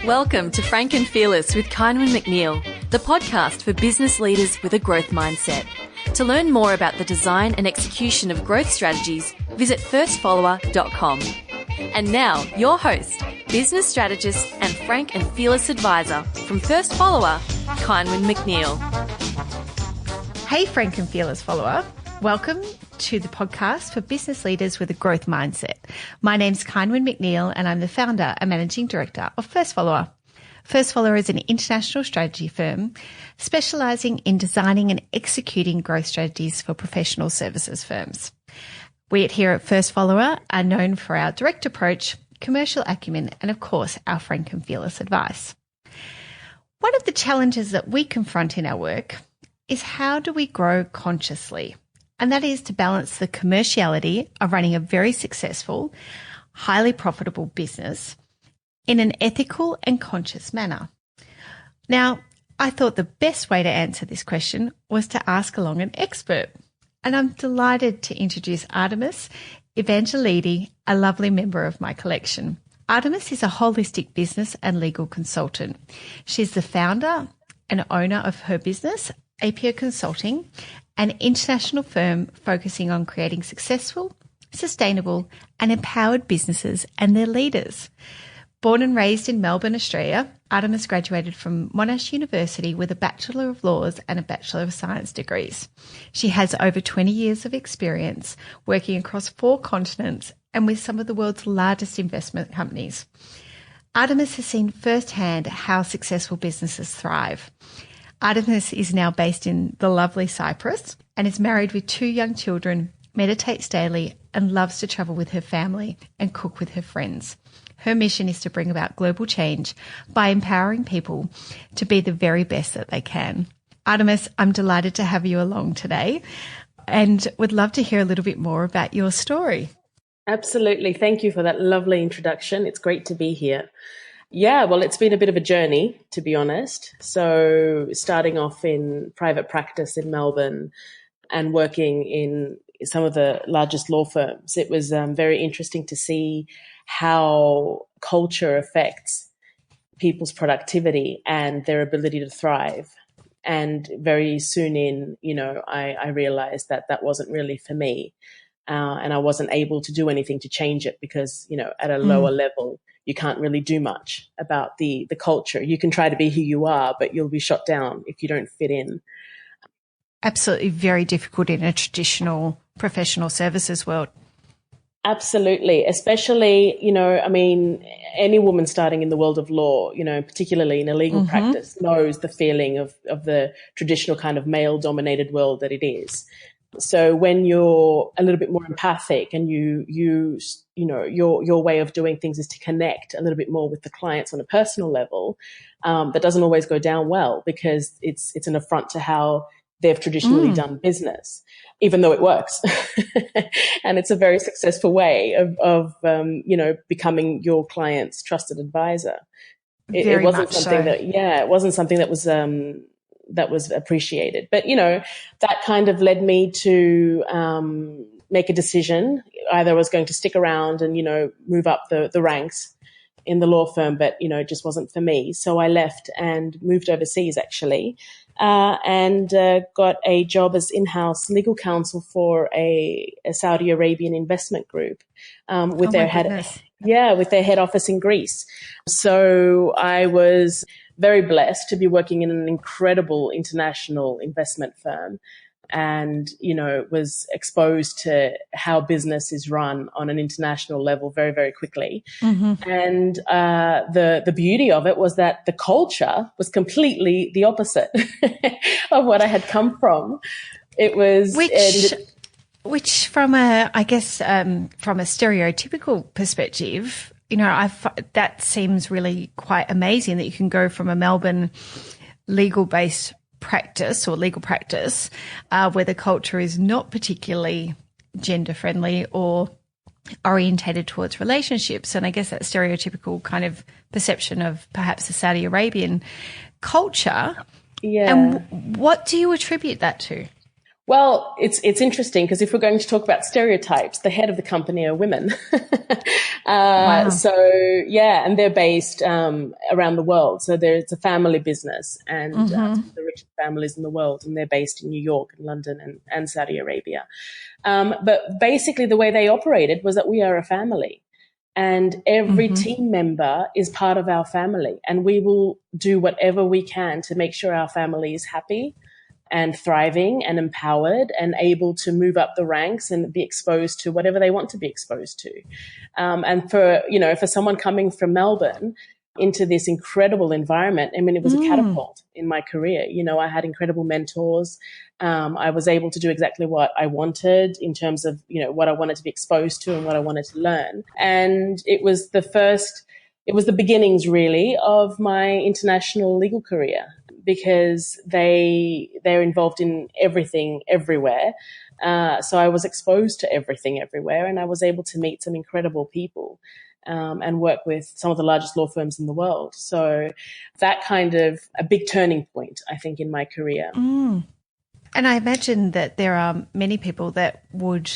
Welcome to Frank and Fearless with Ceinwen McNeil, the podcast for business leaders with a growth mindset. To learn more about the design and execution of growth strategies, visit firstfollower.com. And now, your host, business strategist and Frank and Fearless advisor from First Follower, Ceinwen McNeil. Hey, Frank and Fearless follower. Welcome to the podcast for business leaders with a growth mindset. My name's Ceinwen McNeil and I'm the founder and managing director of First Follower. First Follower is an international strategy firm specializing in designing and executing growth strategies for professional services firms. We here at First Follower are known for our direct approach, commercial acumen, and of course, our frank and fearless advice. One of the challenges that we confront in our work is how do we grow consciously? And that is to balance the commerciality of running a very successful, highly profitable business in an ethical and conscious manner. Now, I thought the best way to answer this question was to ask along an expert. And I'm delighted to introduce Artemis Evangelidi, a lovely member of my collection. Artemis is a holistic business and legal consultant. She's the founder and owner of her business, APO Consulting, an international firm focusing on creating successful, sustainable, and empowered businesses and their leaders. Born and raised in Melbourne, Australia, Artemis graduated from Monash University with a Bachelor of Laws and a Bachelor of Science degrees. She has over 20 years of experience working across 4 continents and with some of the world's largest investment companies. Artemis has seen firsthand how successful businesses thrive. Artemis is now based in the lovely Cyprus and is married with 2 young children, meditates daily and loves to travel with her family and cook with her friends. Her mission is to bring about global change by empowering people to be the very best that they can. Artemis, I'm delighted to have you along today and would love to hear a little bit more about your story. Absolutely. Thank you for that lovely introduction. It's great to be here. Yeah, well, it's been a bit of a journey, to be honest. So starting off in private practice in Melbourne and working in some of the largest law firms, it was very interesting to see how culture affects people's productivity and their ability to thrive. And very soon in, I realized that that wasn't really for me. And I wasn't able to do anything to change it because, at a lower level, you can't really do much about the culture. You can try to be who you are, but you'll be shot down if you don't fit in. Absolutely very difficult in a traditional professional services world. Absolutely. Especially, any woman starting in the world of law, particularly in a legal practice, knows the feeling of the traditional kind of male-dominated world that it is. So when you're a little bit more empathic and your way of doing things is to connect a little bit more with the clients on a personal level, that doesn't always go down well because it's an affront to how they've traditionally done business, even though it works. And it's a very successful way of becoming your client's trusted advisor. It wasn't something it wasn't something that was appreciated. But, that kind of led me to make a decision. Either I was going to stick around and, move up the ranks in the law firm, but, it just wasn't for me. So I left and moved overseas, actually, and got a job as in-house legal counsel for a Saudi Arabian investment group with their head office in Greece. So I was very blessed to be working in an incredible international investment firm and, was exposed to how business is run on an international level very, very quickly. And the beauty of it was that the culture was completely the opposite of what I had come from. It was... Which from a stereotypical perspective, that seems really quite amazing that you can go from a Melbourne legal-based practice or legal practice where the culture is not particularly gender-friendly or orientated towards relationships. And I guess that stereotypical kind of perception of perhaps the Saudi Arabian culture. Yeah. And what do you attribute that to? Well, it's interesting because if we're going to talk about stereotypes, the head of the company are women. Wow. So yeah, and they're based around the world. So it's a family business, and some of the richest families in the world, and they're based in New York and London and Saudi Arabia. But basically, the way they operated was that we are a family. And every team member is part of our family, and we will do whatever we can to make sure our family is happy and thriving and empowered and able to move up the ranks and be exposed to whatever they want to be exposed to. And for someone coming from Melbourne into this incredible environment, I mean, it was a catapult in my career. I had incredible mentors. I was able to do exactly what I wanted in terms of, what I wanted to be exposed to and what I wanted to learn. And it was the beginnings really of my international legal career, because they're involved in everything everywhere. So I was exposed to everything everywhere, and I was able to meet some incredible people and work with some of the largest law firms in the world. So that kind of a big turning point, I think, in my career. And I imagine that there are many people that would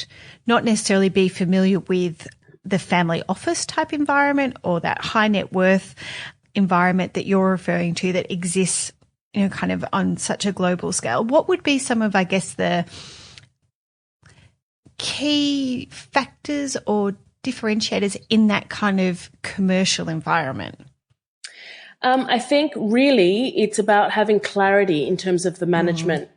not necessarily be familiar with the family office type environment or that high net worth environment that you're referring to that exists, kind of on such a global scale. What would be some of, I guess, the key factors or differentiators in that kind of commercial environment? I think really it's about having clarity in terms of the management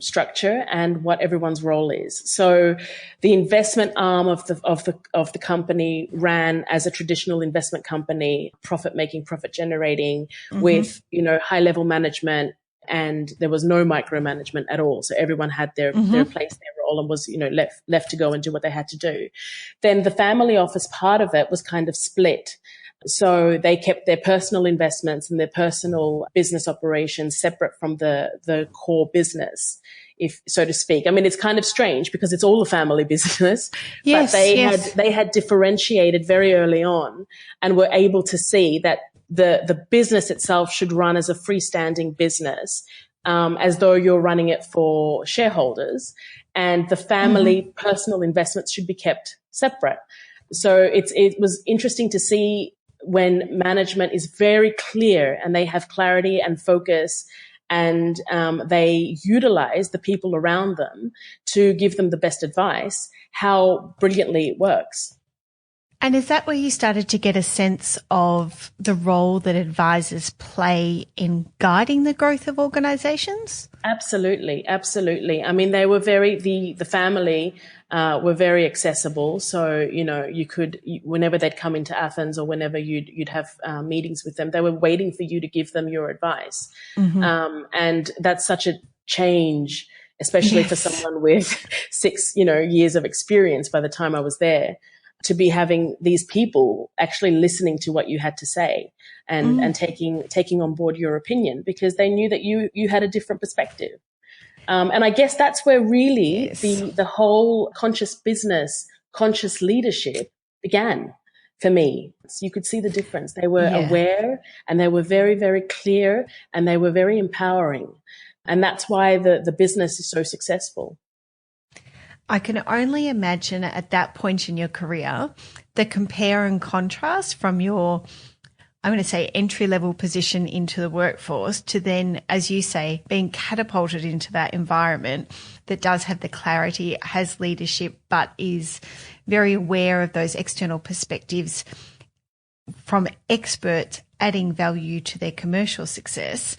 structure and what everyone's role is. So the investment arm of the company ran as a traditional investment company, profit making, profit generating, with high level management, and there was no micromanagement at all. So everyone had their place, their role, and was left to go and do what they had to do. Then the family office part of it was kind of split. So they kept their personal investments and their personal business operations separate from the core business, if so to speak. I mean, it's kind of strange because it's all a family business, yes, but they had differentiated very early on and were able to see that the business itself should run as a freestanding business, as though you're running it for shareholders, and the family personal investments should be kept separate. So it was interesting to see when management is very clear and they have clarity and focus, and they utilize the people around them to give them the best advice, how brilliantly it works. And is that where you started to get a sense of the role that advisors play in guiding the growth of organizations? Absolutely. Absolutely. I mean, they were the family were very accessible. So, you could, whenever they'd come into Athens or whenever you'd have meetings with them, they were waiting for you to give them your advice. And that's such a change, especially for someone with 6, years of experience by the time I was there, to be having these people actually listening to what you had to say and taking on board your opinion, because they knew that you had a different perspective. And I guess that's where really the whole conscious business, conscious leadership began for me. So you could see the difference. They were aware, and they were very, very clear, and they were very empowering. And that's why the business is so successful. I can only imagine at that point in your career, the compare and contrast from your, I'm going to say, entry-level position into the workforce to then, as you say, being catapulted into that environment that does have the clarity, has leadership, but is very aware of those external perspectives from experts adding value to their commercial success.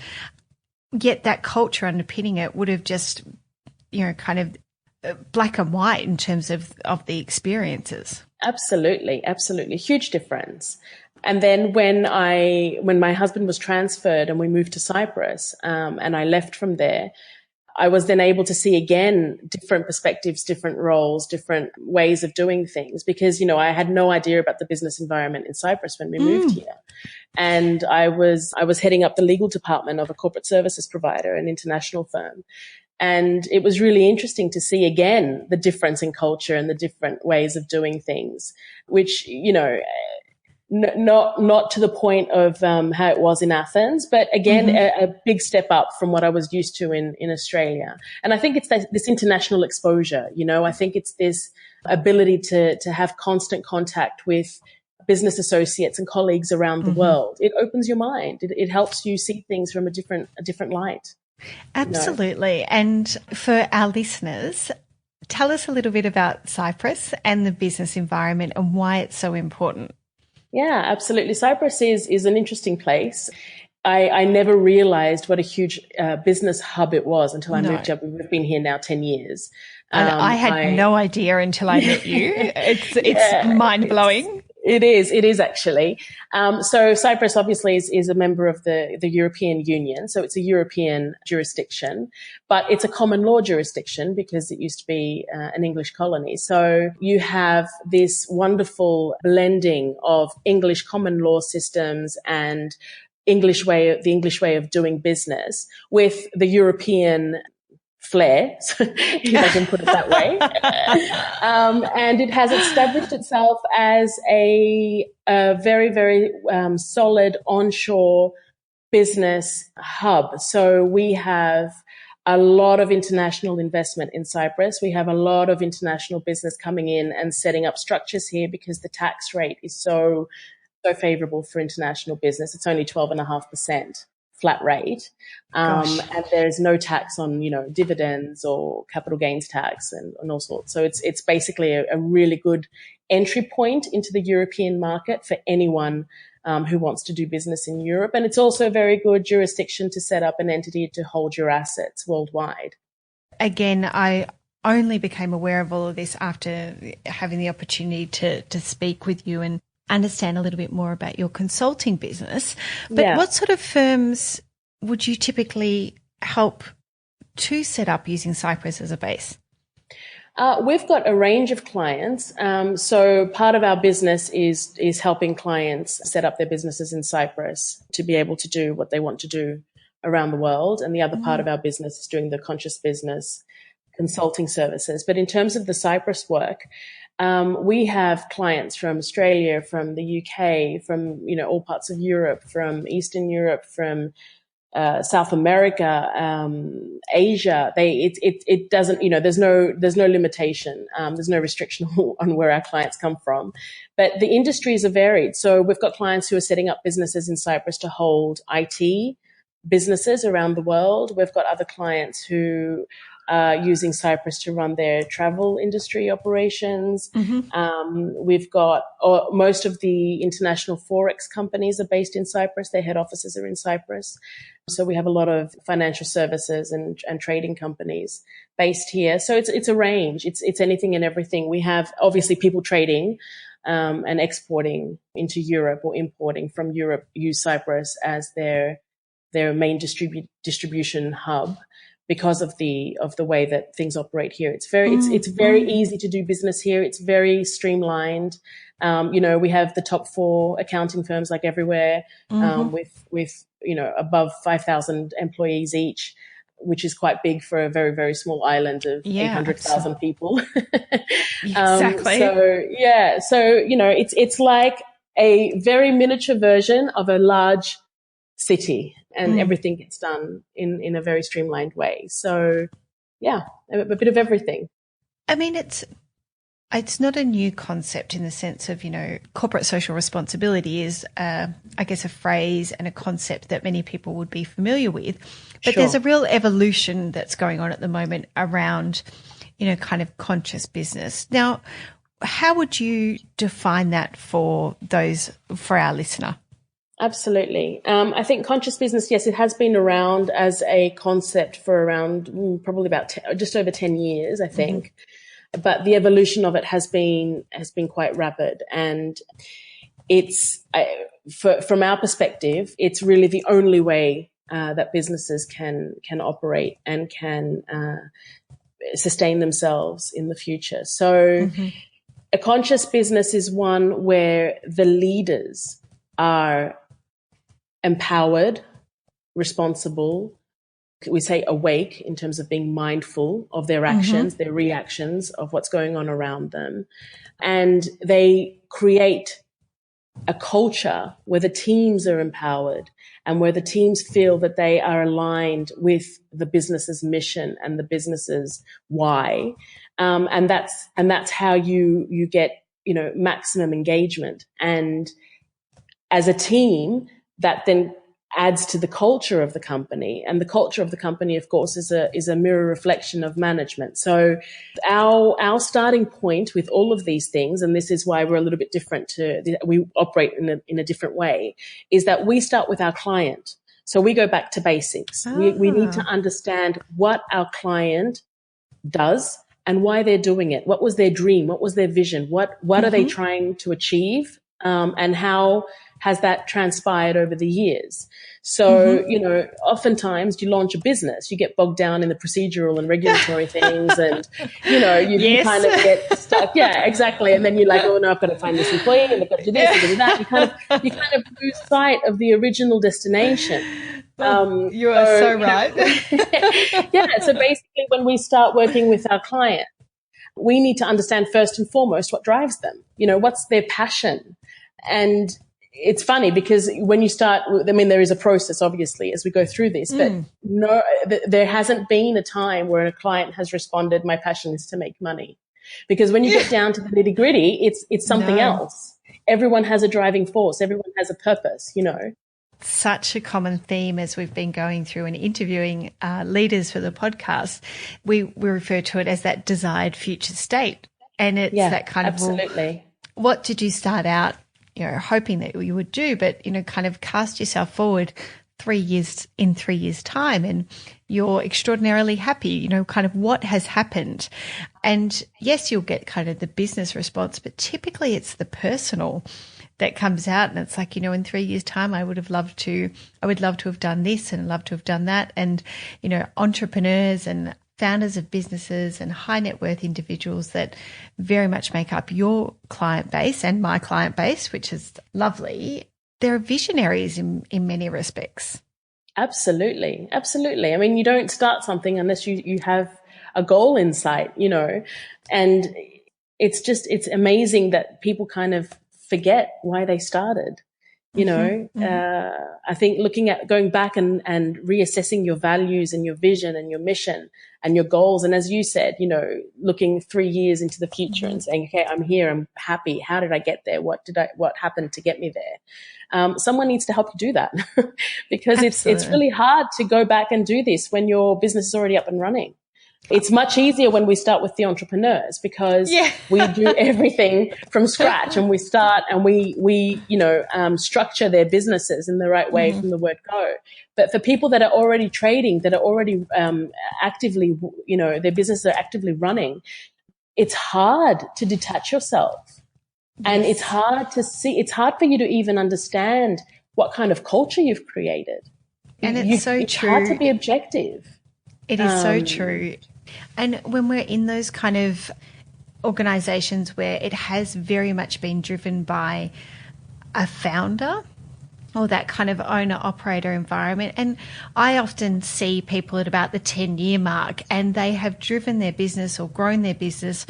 Yet that culture underpinning it would have just, kind of black and white in terms of the experiences. Absolutely. Huge difference. And then when my husband was transferred and we moved to Cyprus, and I left from there, I was then able to see again different perspectives, different roles, different ways of doing things, because, I had no idea about the business environment in Cyprus when we moved here. And I was heading up the legal department of a corporate services provider, an international firm. And it was really interesting to see again the difference in culture and the different ways of doing things, which, not to the point of how it was in Athens, but again, a big step up from what I was used to in Australia. And I think it's this international exposure. I think it's this ability to have constant contact with business associates and colleagues around the world. It opens your mind. It helps you see things from a different light. Absolutely. And for our listeners, tell us a little bit about Cyprus and the business environment and why it's so important. Yeah, absolutely. Cyprus is an interesting place. I never realized what a huge business hub it was until I moved here. We've been here now 10 years. And I had no idea until I met you. It's mind-blowing. It is actually. So Cyprus obviously is a member of the European Union. So it's a European jurisdiction, but it's a common law jurisdiction because it used to be an English colony. So you have this wonderful blending of English common law systems and the English way of doing business with the European flair, if I can put it that way. And it has established itself as a very, very solid onshore business hub. So we have a lot of international investment in Cyprus. We have a lot of international business coming in and setting up structures here because the tax rate is so favorable for international business. It's only 12.5%. Flat rate. And there's no tax on, dividends or capital gains tax and all sorts. So it's basically a really good entry point into the European market for anyone who wants to do business in Europe. And it's also a very good jurisdiction to set up an entity to hold your assets worldwide. Again, I only became aware of all of this after having the opportunity to speak with you and understand a little bit more about your consulting business. But what sort of firms would you typically help to set up using Cyprus as a base? We've got a range of clients. So part of our business is helping clients set up their businesses in Cyprus to be able to do what they want to do around the world. And the other part of our business is doing the conscious business consulting services. But in terms of the Cyprus work, we have clients from Australia, from the UK, from, all parts of Europe, from Eastern Europe, from South America, Asia. It doesn't, there's no limitation. There's no restriction on where our clients come from, but the industries are varied. So we've got clients who are setting up businesses in Cyprus to hold IT businesses around the world. We've got other clients who using Cyprus to run their travel industry operations. We've got most of the international Forex companies are based in Cyprus. Their head offices are in Cyprus. So we have a lot of financial services and trading companies based here. So it's a range. It's anything and everything. We have obviously people trading and exporting into Europe or importing from Europe use Cyprus as their main distribution hub. Because of the way that things operate here, it's very easy to do business here. It's very streamlined. We have the top 4 accounting firms like everywhere, with above 5,000 employees each, which is quite big for a very, very small island of 800,000 people. Exactly. So it's like a very miniature version of a large city, and everything gets done in a very streamlined way. So, a bit of everything. I mean, it's not a new concept in the sense of, corporate social responsibility is, I guess, a phrase and a concept that many people would be familiar with. But there's a real evolution that's going on at the moment around, kind of conscious business. Now, how would you define that for our listener? Absolutely. I think conscious business, yes, it has been around as a concept for around probably about just over 10 years, I think. But the evolution of it has been quite rapid, and it's from our perspective, it's really the only way that businesses can operate and can sustain themselves in the future. So, a conscious business is one where the leaders are empowered, responsible, we say awake in terms of being mindful of their actions, their reactions of what's going on around them. And they create a culture where the teams are empowered and where the teams feel that they are aligned with the business's mission and the business's why. And that's how you get, maximum engagement. And as a team, that then adds to the culture of the company. And the culture of the company, of course, is a mirror reflection of management. So our starting point with all of these things, and this is why we're a little bit different we operate in a different way, is that we start with our client. So we go back to basics. We need to understand what our client does and why they're doing it. What was their dream? What was their vision? What are they trying to achieve? And how has that transpired over the years? So, oftentimes you launch a business, you get bogged down in the procedural and regulatory things and, you kind of get stuck. Yeah, exactly. And then you're like, oh no, I've got to find this employee and I've got to do this and do that. You kind of lose sight of the original destination. You are so right. Yeah. So basically when we start working with our client, we need to understand first and foremost what drives them. What's their passion? And it's funny because when you start, there is a process, obviously, as we go through this, but no, there hasn't been a time where a client has responded, my passion is to make money. Because when you get down to the nitty gritty, it's something else. Everyone has a driving force. Everyone has a purpose, Such a common theme as we've been going through and interviewing leaders for the podcast. We refer to it as that desired future state. And it's that kind absolutely. Of, what did you start out hoping that you would do, but, kind of cast yourself forward 3 years time and you're extraordinarily happy, kind of what has happened. And yes, you'll get kind of the business response, but typically it's the personal that comes out. And it's like, in 3 years time, I would love to have done this and love to have done that. And, entrepreneurs and founders of businesses and high net worth individuals that very much make up your client base and my client base, which is lovely. They're visionaries in many respects. Absolutely. Absolutely. I mean, you don't start something unless you have a goal in sight, and it's amazing that people kind of forget why they started. I think going back and reassessing your values and your vision and your mission and your goals. And as you said, looking 3 years into the future and saying, okay, I'm here, I'm happy. How did I get there? What happened to get me there? Someone needs to help you do that because it's really hard to go back and do this when your business is already up and running. It's much easier when we start with the entrepreneurs because we do everything from scratch and we start and we structure their businesses in the right way from the word go. But for people that are already trading, that are already actively, their businesses are actively running, it's hard to detach yourself. And it's hard for you to even understand what kind of culture you've created. And it's true. It's hard to be objective. It is so true. And when we're in those kind of organisations where it has very much been driven by a founder or that kind of owner-operator environment, and I often see people at about the 10-year mark and they have driven their business or grown their business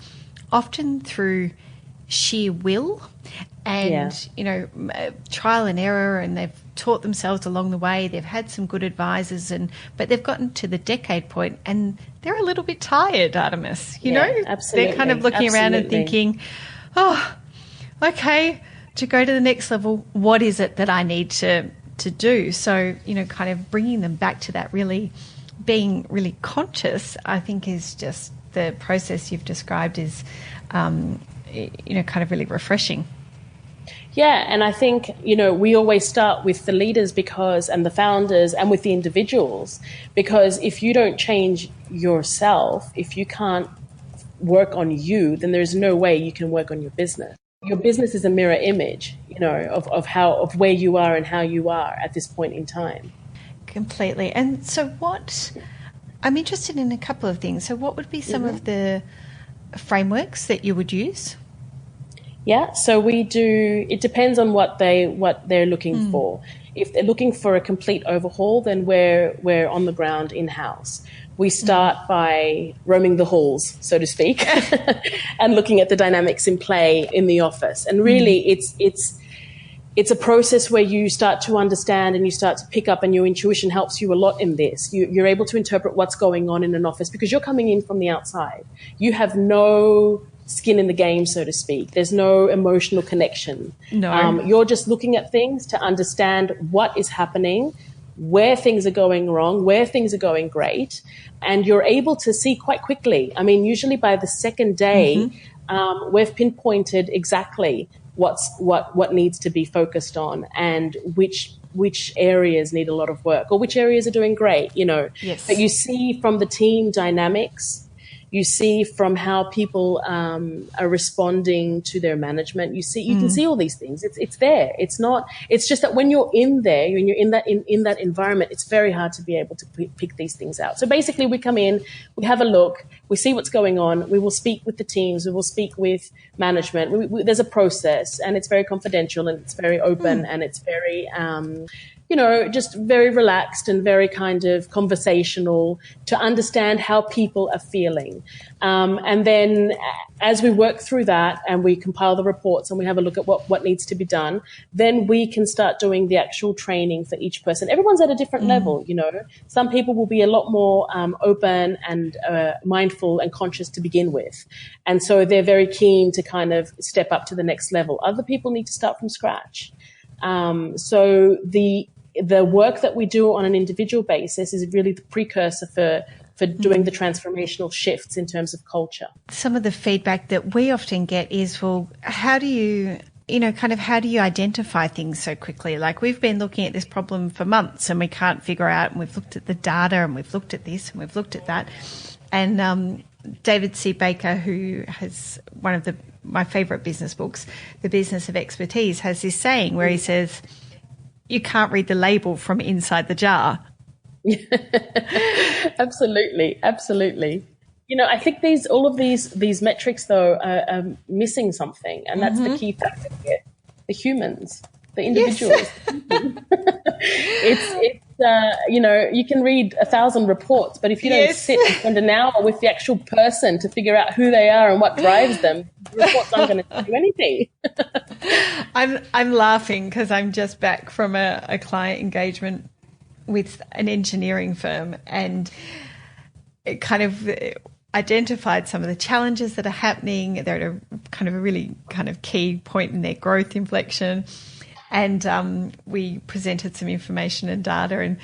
often through sheer will and, trial and error, and they've taught themselves along the way. They've had some good advisors, but they've gotten to the decade point and they're a little bit tired, Artemis, Absolutely. They're kind of looking around and thinking, oh, okay, to go to the next level, what is it that I need to do? So, kind of bringing them back to that being really conscious, I think is just the process you've described is, kind of really refreshing. Yeah, and I think, we always start with the leaders and the founders and with the individuals, because if you don't change yourself, if you can't work on you, then there's no way you can work on your business. Your business is a mirror image, of where you are and how you are at this point in time. Completely. And so I'm interested in a couple of things. So what would be some of the frameworks that you would use? Yeah, so we do. It depends on what they're looking for. If they're looking for a complete overhaul, then we're on the ground in-house. We start by roaming the halls, so to speak, and looking at the dynamics in play in the office. And really, it's it's a process where you start to understand and you start to pick up, and your intuition helps you a lot in this. You're able to interpret what's going on in an office because you're coming in from the outside. You have no skin in the game, so to speak. There's no emotional connection. No. You're just looking at things to understand what is happening, where things are going wrong, where things are going great, and you're able to see quite quickly. I mean, usually by the second day, we've pinpointed exactly what needs to be focused on and which areas need a lot of work or which areas are doing great, Yes. But you see from the team dynamics, you see from how people are responding to their management. You can see all these things. It's there. It's just that when you're in there, when you're in that environment, it's very hard to be able to pick these things out. So basically, we come in, we have a look, we see what's going on. We will speak with the teams. We will speak with management. There's a process, and it's very confidential, and it's very open, and it's very just very relaxed and very kind of conversational to understand how people are feeling. And then as we work through that and we compile the reports and we have a look at what needs to be done, then we can start doing the actual training for each person. Everyone's at a different level, Some people will be a lot more open and mindful and conscious to begin with. And so they're very keen to kind of step up to the next level. Other people need to start from scratch. So the work that we do on an individual basis is really the precursor for doing the transformational shifts in terms of culture. Some of the feedback that we often get is, well, how do you identify things so quickly? Like, we've been looking at this problem for months and we can't figure out, and we've looked at the data and we've looked at this and we've looked at that. And David C. Baker, who has one of my favourite business books, The Business of Expertise, has this saying where he says, you can't read the label from inside the jar. Absolutely. I think all of these metrics, though, are missing something, and that's the key factor here: the humans, the individuals. Yes. You can read 1,000 reports, but if you don't sit and spend an hour with the actual person to figure out who they are and what drives them, the reports aren't going to do anything. I'm laughing because I'm just back from a client engagement with an engineering firm, and it kind of identified some of the challenges that are happening. They're at a kind of a really kind of key point in their growth inflection. And we presented some information and data. And,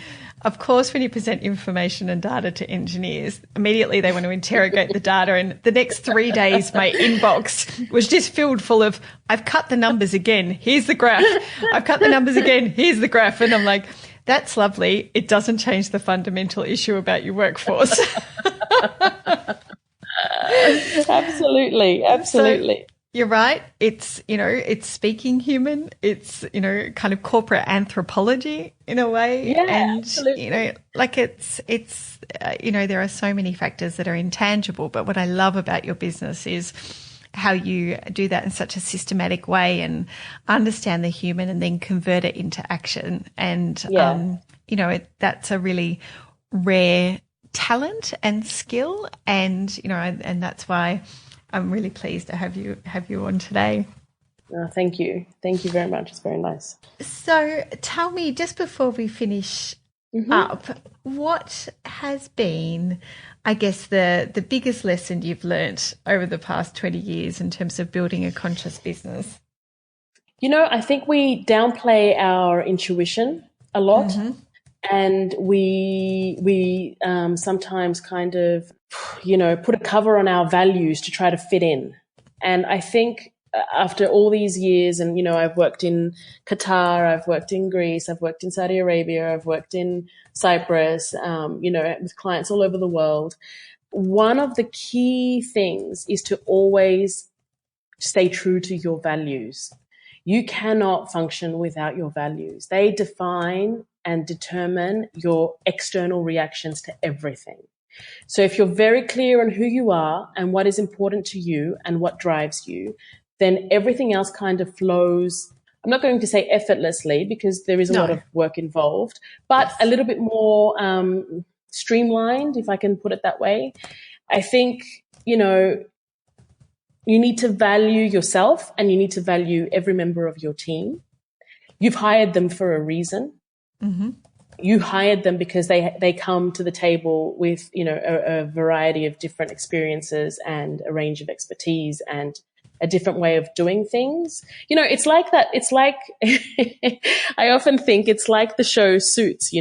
of course, when you present information and data to engineers, immediately they want to interrogate the data. And the next 3 days, my inbox was just filled full of, I've cut the numbers again. Here's the graph. I've cut the numbers again. Here's the graph. And I'm like, that's lovely. It doesn't change the fundamental issue about your workforce. Absolutely. So, you're right. It's, it's speaking human. It's, kind of corporate anthropology in a way. Yeah, and, absolutely. There are so many factors that are intangible. But what I love about your business is how you do that in such a systematic way and understand the human and then convert it into action. And, that's a really rare talent and skill. And, and that's why I'm really pleased to have you on today. Oh, thank you. Thank you very much. It's very nice. So tell me, just before we finish up, what has been, I guess, the biggest lesson you've learnt over the past 20 years in terms of building a conscious business? I think we downplay our intuition a lot. And we sometimes kind of, put a cover on our values to try to fit in. And I think after all these years, and, I've worked in Qatar, I've worked in Greece, I've worked in Saudi Arabia, I've worked in Cyprus, with clients all over the world. One of the key things is to always stay true to your values. You cannot function without your values. They define and determine your external reactions to everything. So if you're very clear on who you are and what is important to you and what drives you, then everything else kind of flows. I'm not going to say effortlessly because there is a lot of work involved, but a little bit more streamlined, if I can put it that way. I think, you need to value yourself and you need to value every member of your team. you've hired them for a reason. Mm-hmm. You hired them because they come to the table with, a variety of different experiences and a range of expertise and a different way of doing things. It's like that. It's like, I often think it's like the show Suits,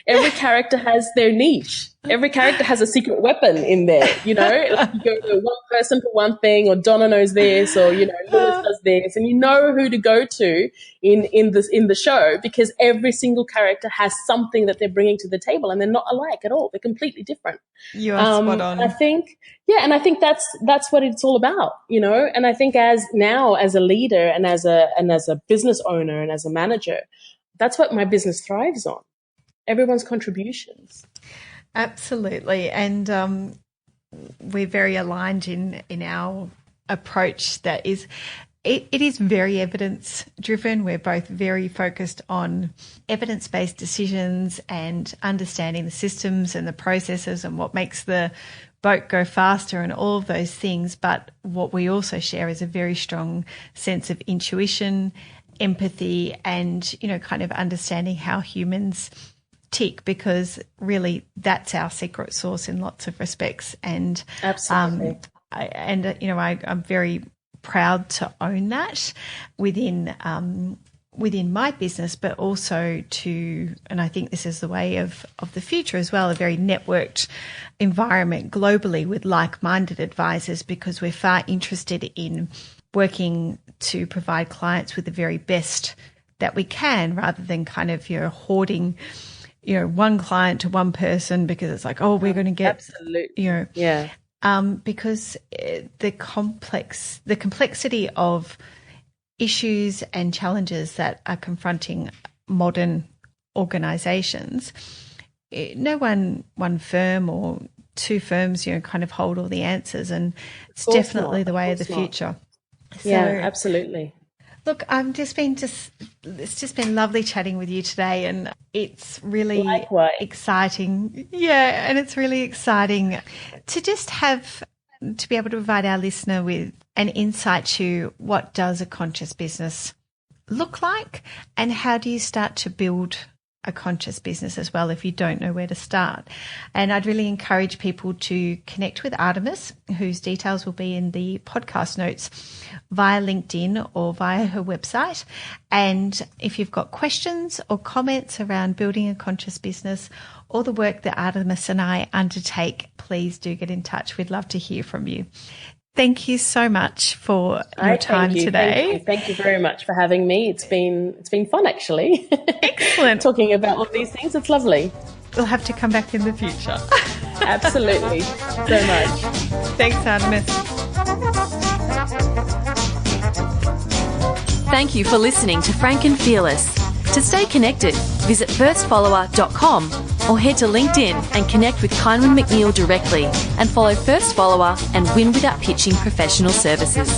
every character has their niche. Every character has a secret weapon in there, like you go to one person for one thing, or Donna knows this, or, Lewis does this, and you know who to go to in the show, because every single character has something that they're bringing to the table, and they're not alike at all. They're completely different. You are spot on. I think that's what it's all about, and I think as a leader and as a business owner and as a manager, that's what my business thrives on. Everyone's contributions. Absolutely. And we're very aligned in our approach that is, it is very evidence driven. We're both very focused on evidence-based decisions and understanding the systems and the processes and what makes the boat go faster and all of those things. But what we also share is a very strong sense of intuition, empathy, and, kind of understanding how humans tick, because really that's our secret sauce in lots of respects. And absolutely, I'm very proud to own that within my business, but also and I think this is the way of the future as well, a very networked environment globally with like-minded advisors, because we're far interested in working to provide clients with the very best that we can, rather than kind of hoarding one client to one person, because it's like, oh, we're going to get, absolutely, because the complexity of issues and challenges that are confronting modern organizations, no one firm or two firms, kind of hold all the answers, and it's definitely the way of the future. So, absolutely. Look, it's just been lovely chatting with you today, and it's really exciting. Yeah, and it's really exciting to just to be able to provide our listener with an insight to what does a conscious business look like, and how do you start to build a conscious business as well if you don't know where to start. And I'd really encourage people to connect with Artemis, whose details will be in the podcast notes, via LinkedIn or via her website. And if you've got questions or comments around building a conscious business or the work that Artemis and I undertake, please do get in touch. We'd love to hear from you. Thank you so much for your time today. Thank you very much for having me. It's been fun, actually. Excellent. Talking about all these things. It's lovely. We'll have to come back in the future. Absolutely. So much. Thanks, Artemis. Thank you for listening to Frank and Fearless. To stay connected, visit firstfollower.com or head to LinkedIn and connect with Ceinwen McNeil directly, and follow First Follower and Win Without Pitching Professional Services.